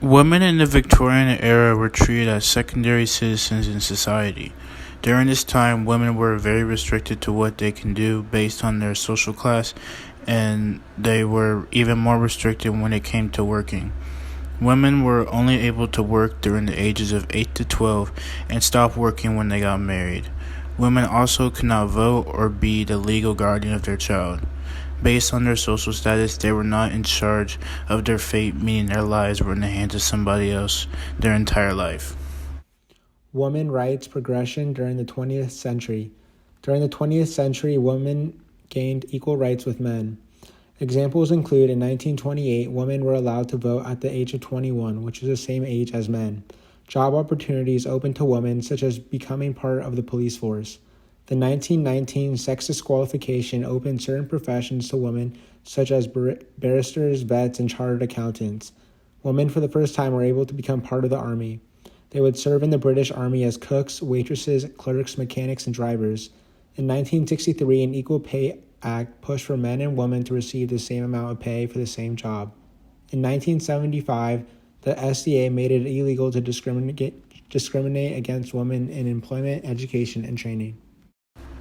Women in the Victorian era were treated as secondary citizens in society. During this time, women were very restricted to what they can do based on their social class, and they were even more restricted when it came to working. Women were only able to work during the ages of 8 to 12 and stopped working when they got married. Women also could not vote or be the legal guardian of their child. Based on their social status, they were not in charge of their fate, meaning their lives were in the hands of somebody else their entire life. Women rights progression during the 20th century. During the 20th century, women gained equal rights with men. Examples include in 1928, women were allowed to vote at the age of 21, which is the same age as men. Job opportunities open to women, such as becoming part of the police force. The 1919 sex disqualification opened certain professions to women, such as barristers, vets, and chartered accountants. Women, for the first time, were able to become part of the army. They would serve in the British Army as cooks, waitresses, clerks, mechanics, and drivers. In 1963, an Equal Pay Act pushed for men and women to receive the same amount of pay for the same job. In 1975, the SCA made it illegal to discriminate against women in employment, education, and training.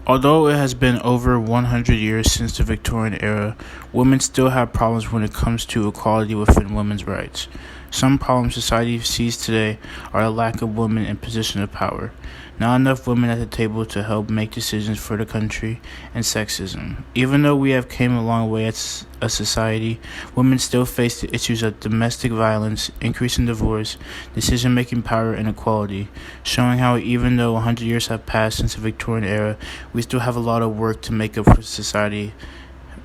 Although it has been over 100 years since the Victorian era, women still have problems when it comes to equality within women's rights. Some problems society sees today are the lack of women in positions of power, not enough women at the table to help make decisions for the country, and sexism. Even though we have came a long way as a society, women still face the issues of domestic violence, increasing divorce, decision-making power, and equality, showing how even though 100 years have passed since the Victorian era, we still have a lot of work to make up for society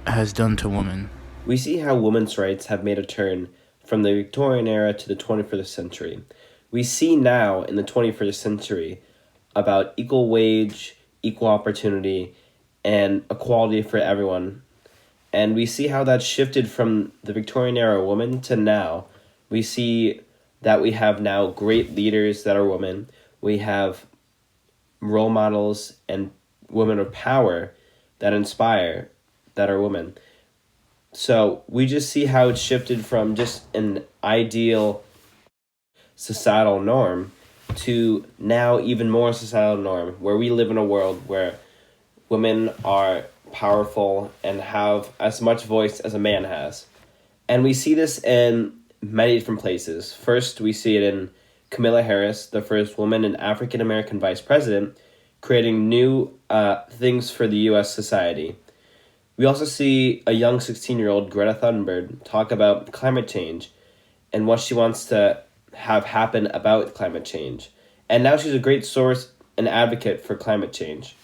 has done to women. We see how women's rights have made a turn from the Victorian era to the 21st century. We see now in the 21st century about equal wage, equal opportunity, and equality for everyone. And we see how that's shifted from the Victorian era women to now. We see that we have now great leaders that are women. We have role models and women of power that inspire that are women. So we just see how it's shifted from just an ideal societal norm to now even more societal norm, where we live in a world where women are powerful and have as much voice as a man has. And we see this in many different places. First, we see it in Kamala Harris, the first woman and African-American vice president, creating new things for the U.S. society. We also see a young 16-year-old Greta Thunberg talk about climate change and what she wants to have happen about climate change. And now she's a great source and advocate for climate change.